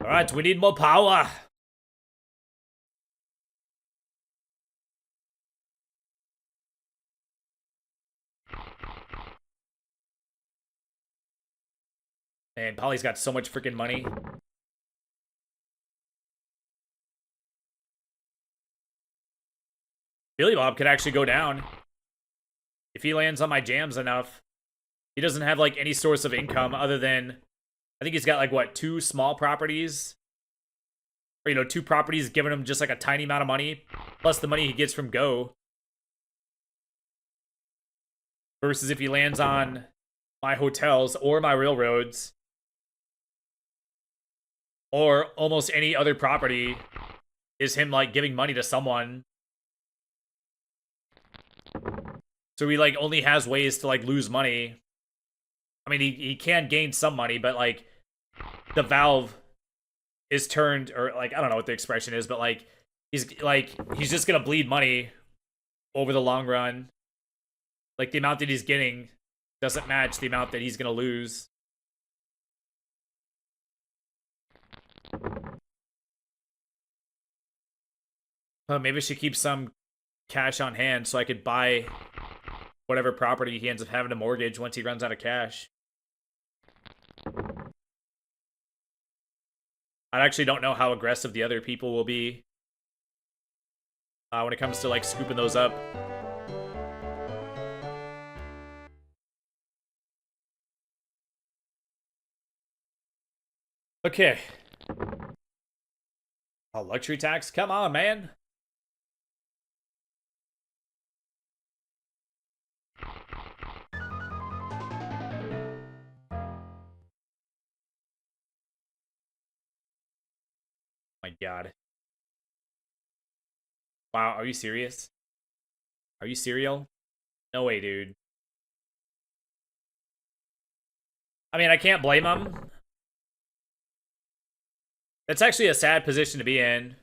Alright, we need more power. Man, Polly's got so much freaking money. Billy Bob could actually go down. If he lands on my jams enough. He doesn't have, like, any source of income other than... I think he's got, like, what, 2 small properties? Or, you know, 2 properties giving him just, like, a tiny amount of money. Plus the money he gets from Go. Versus if he lands on my hotels or my railroads. Or almost any other property is him, like, giving money to someone. So he, like, only has ways to, like, lose money. I mean, he can gain some money, but, like, the valve is turned, or, like, I don't know what the expression is, but, like, he's just gonna bleed money over the long run. Like, the amount that he's getting doesn't match the amount that he's gonna lose. Maybe I should keep some cash on hand so I could buy whatever property he ends up having to mortgage once he runs out of cash. I actually don't know how aggressive the other people will be when it comes to, like, scooping those up. Okay. A luxury tax? Come on, man. My God. Wow, are you serious? Are you serial? No way, dude. I mean, I can't blame him. That's actually a sad position to be in.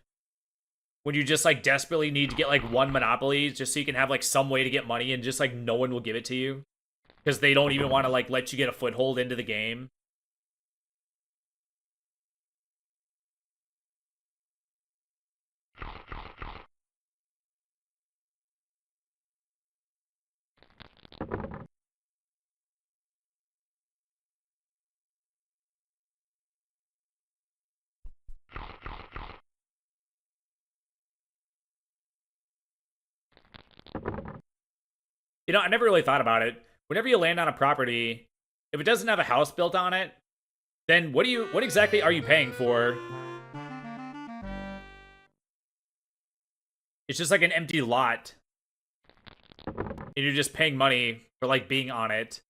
When you just, like, desperately need to get, like, one monopoly just so you can have, like, some way to get money and just, like, no one will give it to you. Because they don't even want to, like, let you get a foothold into the game. You know, I never really thought about it. Whenever you land on a property, if it doesn't have a house built on it, then what exactly are you paying for? It's just like an empty lot. And you're just paying money for, like, being on it.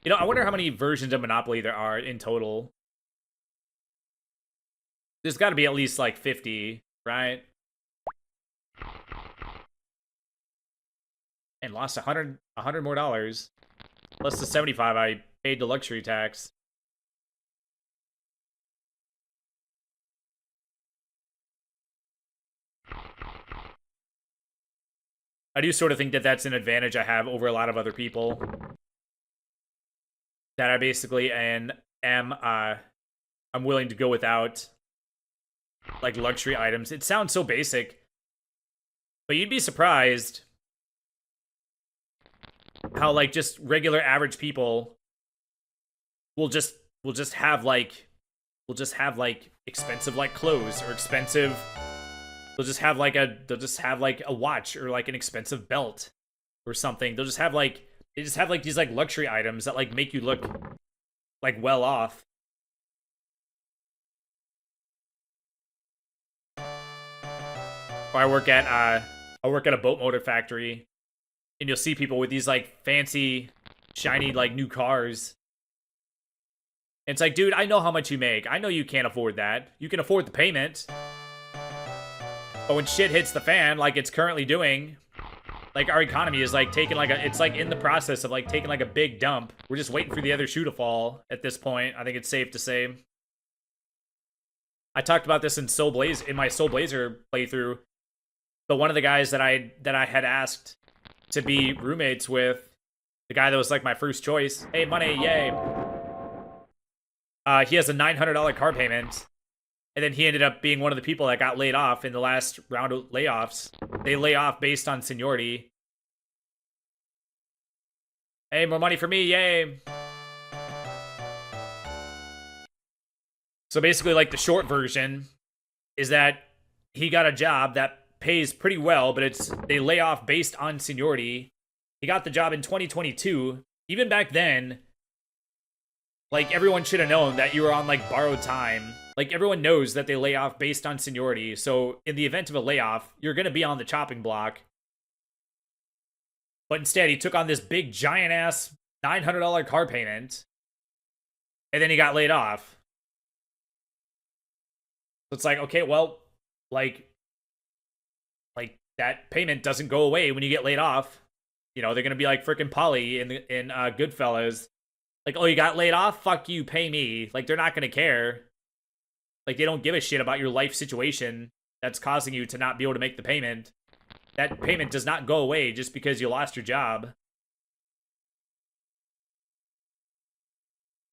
You know, I wonder how many versions of Monopoly there are in total. There's got to be at least, like, 50, right? And lost 100 more dollars. Plus the 75 I paid the luxury tax. I do sort of think that that's an advantage I have over a lot of other people. That I basically am I'm willing to go without, like, luxury items. It sounds so basic, but you'd be surprised how, like, just regular average people will just have, like, expensive, like, clothes, or expensive, they'll just have like a watch, or, like, an expensive belt or something. They'll just have, like, these, like, luxury items that, like, make you look, like, well off. Or I work at a boat motor factory, and you'll see people with these, like, fancy, shiny, like, new cars. And it's like, dude, I know how much you make. I know you can't afford that. You can afford the payment. But when shit hits the fan, like it's currently doing, like, our economy is, like, taking, like, it's, like, in the process of, like, taking, like, a big dump. We're just waiting for the other shoe to fall at this point. I think it's safe to say. I talked about this in my Soul Blazer playthrough. But one of the guys that I had asked to be roommates with the guy that was like my first choice. Hey, money, yay. He has a $900 car payment. And then he ended up being one of the people that got laid off in the last round of layoffs. They lay off based on seniority. Hey, more money for me, yay. So basically, like, the short version is that he got a job that pays pretty well, but they lay off based on seniority. He got the job in 2022. Even back then, like, everyone should have known that you were on, like, borrowed time. Like, everyone knows that they lay off based on seniority. So in the event of a layoff, you're going to be on the chopping block. But instead, he took on this big, giant-ass $900 car payment. And then he got laid off. So it's like, okay, well, like that payment doesn't go away when you get laid off. You know, they're going to be like freaking Polly in Goodfellas. Like, oh, you got laid off? Fuck you, pay me. Like, they're not going to care. Like, they don't give a shit about your life situation that's causing you to not be able to make the payment. That payment does not go away just because you lost your job.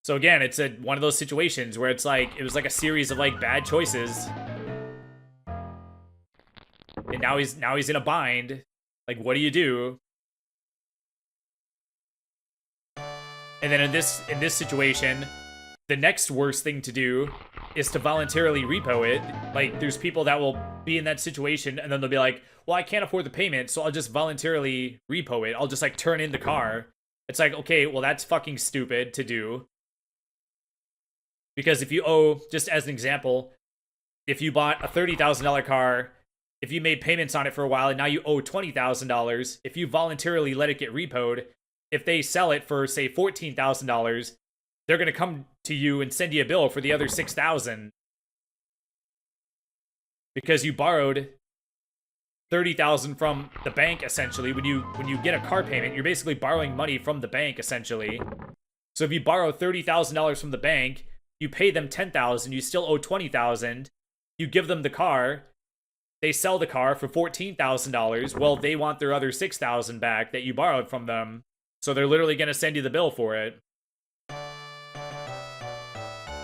So again, it's one of those situations where it's like, it was like a series of like bad choices. And now he's in a bind. Like, what do you do? And then in this situation, the next worst thing to do is to voluntarily repo it. Like, there's people that will be in that situation and then they'll be like, well, I can't afford the payment, so I'll just voluntarily repo it. I'll just like turn in the car. It's like, okay, well, that's fucking stupid to do. Because if you owe, just as an example, if you bought a $30,000 car, if you made payments on it for a while and now you owe $20,000, if you voluntarily let it get repoed, if they sell it for, say, $14,000, they're going to come to you and send you a bill for the other $6,000. Because you borrowed $30,000 from the bank, essentially. When you get a car payment, you're basically borrowing money from the bank, essentially. So if you borrow $30,000 from the bank, you pay them $10,000, you still owe $20,000. You give them the car, they sell the car for $14,000. Well, they want their other $6,000 back that you borrowed from them. So they're literally going to send you the bill for it.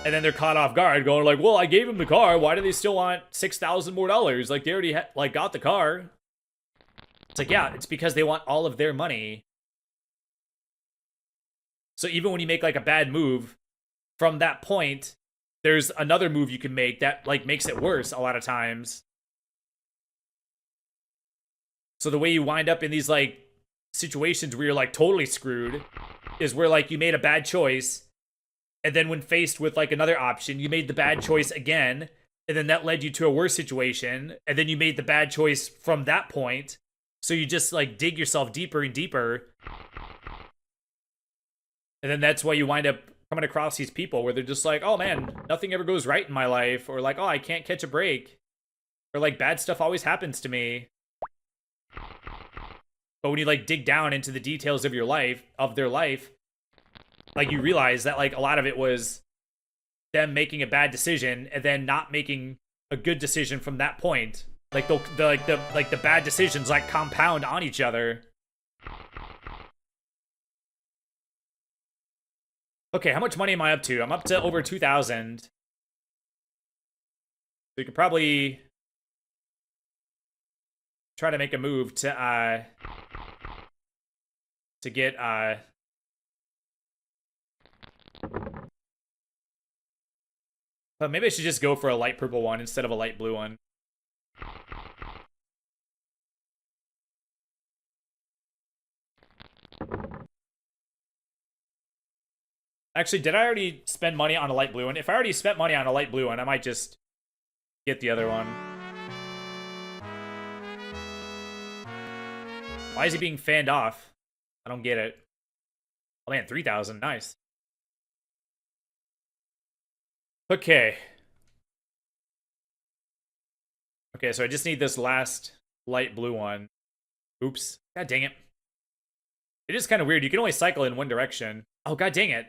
And then they're caught off guard, going like, well, I gave them the car. Why do they still want $6,000 more dollars? Like, they already got the car. It's like, yeah, it's because they want all of their money. So even when you make like a bad move, from that point, there's another move you can make that like makes it worse a lot of times. So the way you wind up in these like situations where you're like totally screwed is where like you made a bad choice, and then when faced with like another option, you made the bad choice again, and then that led you to a worse situation, and then you made the bad choice from that point. So you just like dig yourself deeper and deeper. And then that's why you wind up coming across these people where they're just like, oh man, nothing ever goes right in my life, or like, oh, I can't catch a break, or like bad stuff always happens to me. But when you like dig down into the details of their life, like you realize that like a lot of it was them making a bad decision and then not making a good decision from that point. Like the bad decisions like compound on each other. Okay, how much money am I up to? I'm up to over 2,000. So you could probably try to make a move to get but maybe I should just go for a light purple one instead of a light blue one. Actually, did I already spend money on a light blue one? If I already spent money on a light blue one, I might just get the other one. Why is he being fanned off? I don't get it. Oh man, 3,000. Nice. Okay. Okay, so I just need this last light blue one. Oops. God dang it. It is kind of weird. You can only cycle in one direction. Oh, god dang it.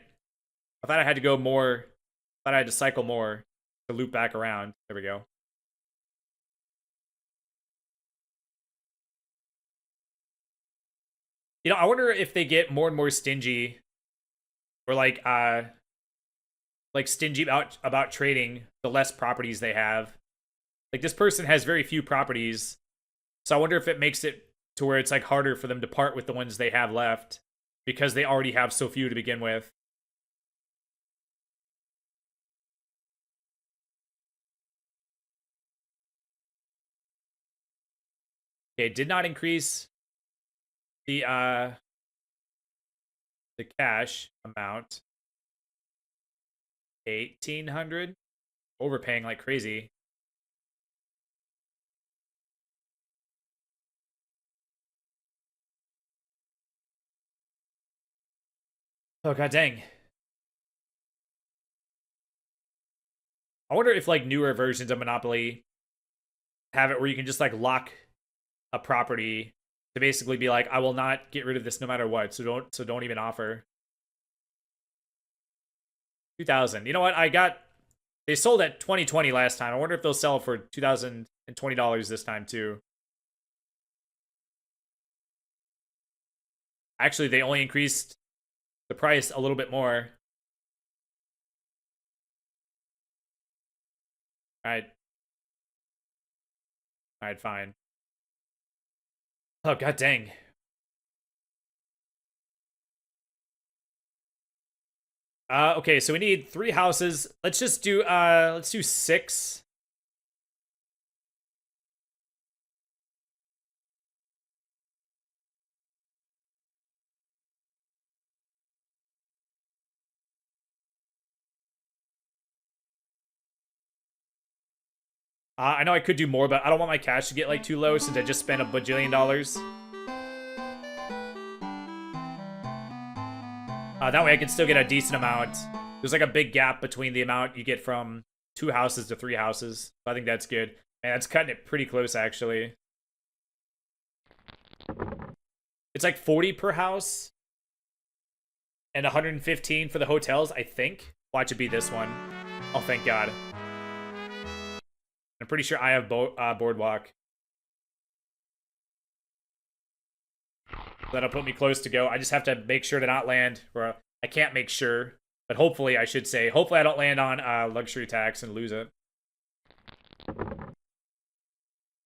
I thought I had to go more. I thought I had to cycle more to loop back around. There we go. You know, I wonder if they get more and more stingy, or like stingy about trading the less properties they have. Like this person has very few properties, so I wonder if it makes it to where it's like harder for them to part with the ones they have left because they already have so few to begin with. Okay, it did not increase the the cash amount. 1,800, overpaying like crazy. Oh god dang. I wonder if like newer versions of Monopoly have it where you can just like lock a property to basically be like, I will not get rid of this no matter what, so don't even offer. 2,000. You know what? They sold at 2020 last time. I wonder if they'll sell for $2,020 this time too. Actually, they only increased the price a little bit more. Alright. Alright, fine. Oh god dang. Okay, so we need 3 houses. Let's do 6. I know I could do more, but I don't want my cash to get like too low since I just spent a bajillion dollars. That way I can still get a decent amount. There's like a big gap between the amount you get from 2 houses to 3 houses. So I think that's good. Man, that's cutting it pretty close, actually. It's like 40 per house. And 115 for the hotels, I think. Watch it be this one. Oh, thank God. I'm pretty sure I have Boardwalk. That'll put me close to go. I just have to make sure to not land, or I can't make sure, but hopefully I should say, hopefully I don't land on luxury tax and lose it. Oh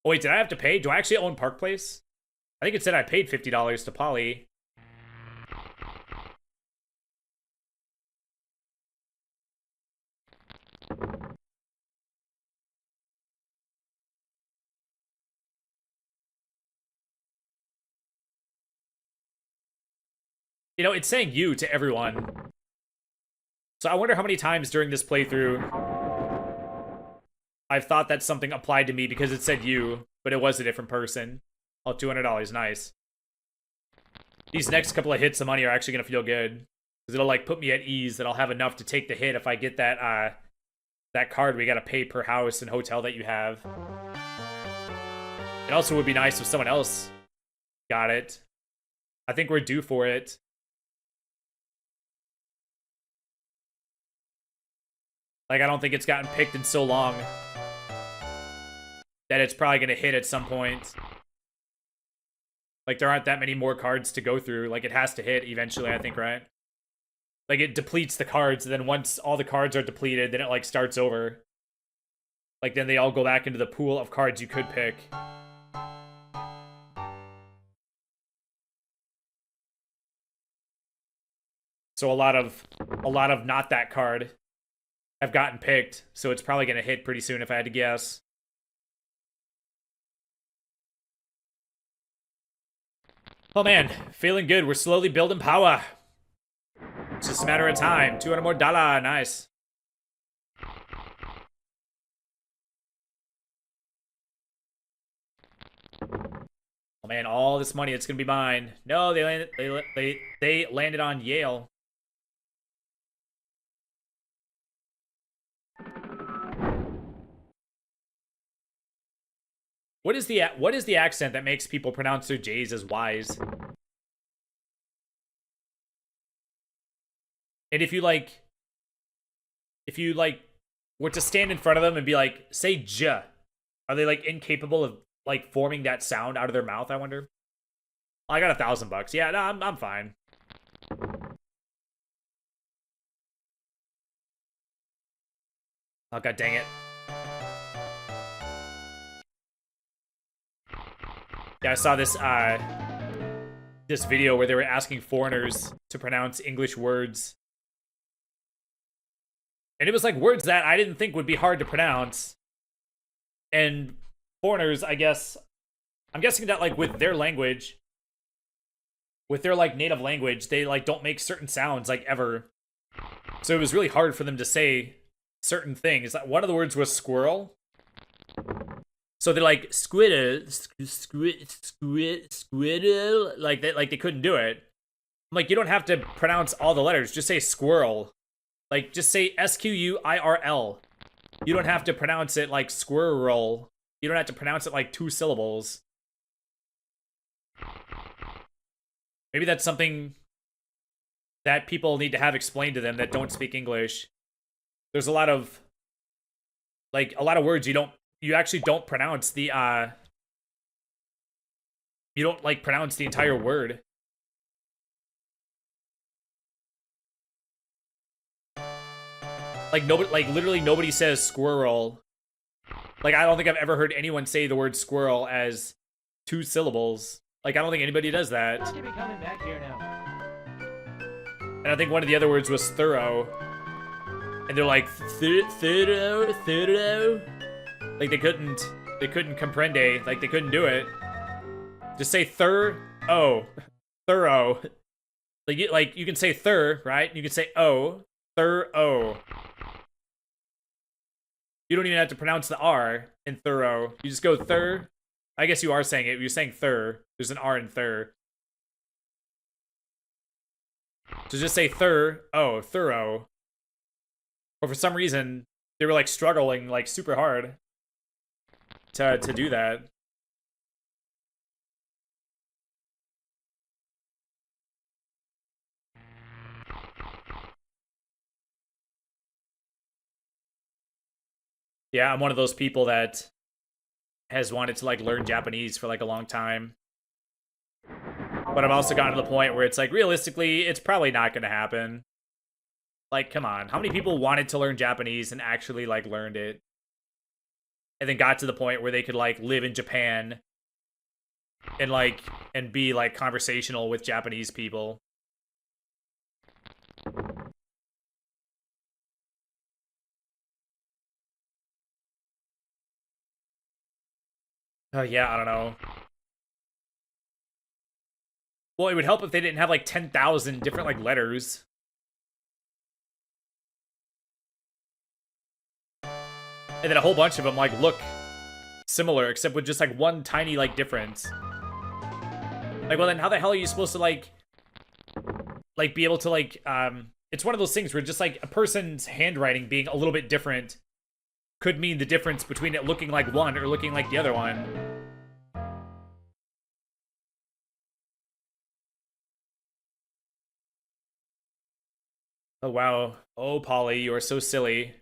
wait, did I have to pay? Do I actually own Park Place? I think it said I paid $50 to Polly. You know, it's saying you to everyone. So I wonder how many times during this playthrough I've thought that something applied to me because it said you, but it was a different person. Oh, $200, nice. These next couple of hits of money are actually going to feel good. Because it'll, like, put me at ease that I'll have enough to take the hit if I get that, that card we got to pay per house and hotel that you have. It also would be nice if someone else got it. I think we're due for it. Like, I don't think it's gotten picked in so long that it's probably going to hit at some point. Like, there aren't that many more cards to go through. Like, it has to hit eventually, I think, right? Like, it depletes the cards, and then once all the cards are depleted, then it, like, starts over. Like, then they all go back into the pool of cards you could pick. So a lot of not that card have gotten picked, so it's probably going to hit pretty soon if I had to guess. Oh man, feeling good. We're slowly building power. It's just a matter of time. 200 more dollar, nice. Oh man, all this money, it's gonna be mine. No, they landed on Yale. What is the accent that makes people pronounce their J's as Y's? And if you were to stand in front of them and be like, say J, are they like incapable of like forming that sound out of their mouth, I wonder? I got $1,000. Yeah, no, I'm fine. Oh, god dang it. Yeah, I saw this video where they were asking foreigners to pronounce English words. And it was like words that I didn't think would be hard to pronounce. And foreigners, I guess, I'm guessing that like with their language, with their like native language, they like don't make certain sounds like ever. So it was really hard for them to say certain things. Like one of the words was squirrel. So they're like squiddle, squiddle, like they couldn't do it. I'm like, you don't have to pronounce all the letters. Just say squirrel. Like just say SQUIRL. You don't have to pronounce it like squirrel. You don't have to pronounce it like 2 syllables. Maybe that's something that people need to have explained to them that don't speak English. There's a lot of words you actually don't pronounce the you don't like pronounce the entire word. Like nobody, like literally nobody says squirrel. Like I don't think I've ever heard anyone say the word squirrel as 2 syllables. Like I don't think anybody does that. Back here now. And I think one of the other words was thorough. And they're like thorough. Like they couldn't comprende. Like they couldn't do it. Just say thorough. Like you can say right? You can say thorough. You don't even have to pronounce the R in thorough. You just go thur. I guess you are saying it. You're saying thur. There's an R in thur. So just say thorough. Or for some reason, they were like struggling like super hard to do that. Yeah, I'm one of those people that has wanted to like learn Japanese for like a long time. But I've also gotten to the point where it's like realistically, it's probably not going to happen. Like, come on. How many people wanted to learn Japanese and actually like learned it? And then got to the point where they could like live in Japan and be like conversational with Japanese people. Oh yeah, I don't know. Well, it would help if they didn't have like 10,000 different like letters. And then a whole bunch of them like look similar except with just like one tiny like difference. Like, well then how the hell are you supposed to like be able to like it's one of those things where just like a person's handwriting being a little bit different could mean the difference between it looking like one or looking like the other one. Oh wow. Oh Polly, you are so silly.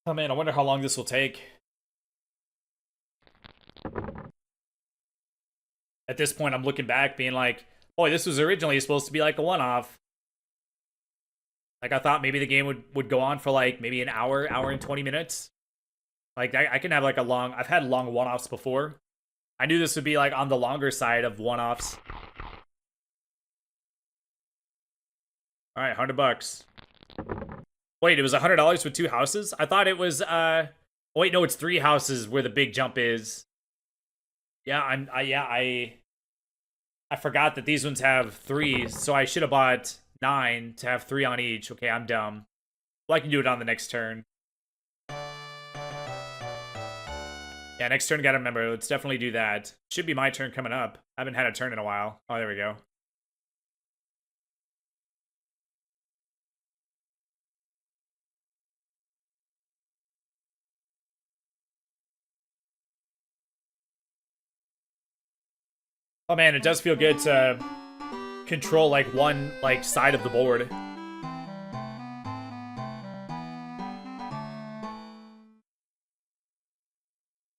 Oh man, I wonder how long this will take. At this point, I'm looking back being like, boy, this was originally supposed to be like a one-off. Like, I thought maybe the game would go on for like maybe an hour and 20 minutes. Like, I can have like a long... I've had long one-offs before. I knew this would be like on the longer side of one-offs. Alright, $100. Wait, it was $100 with 2 houses? I thought it was, oh, wait, no, it's 3 houses where the big jump is. Yeah, I forgot that these ones have 3, so I should have bought 9 to have 3 on each. Okay, I'm dumb. Well, I can do it on the next turn. Yeah, next turn, gotta remember, let's definitely do that. Should be my turn coming up. I haven't had a turn in a while. Oh, there we go. Oh man, it does feel good to control like one like side of the board.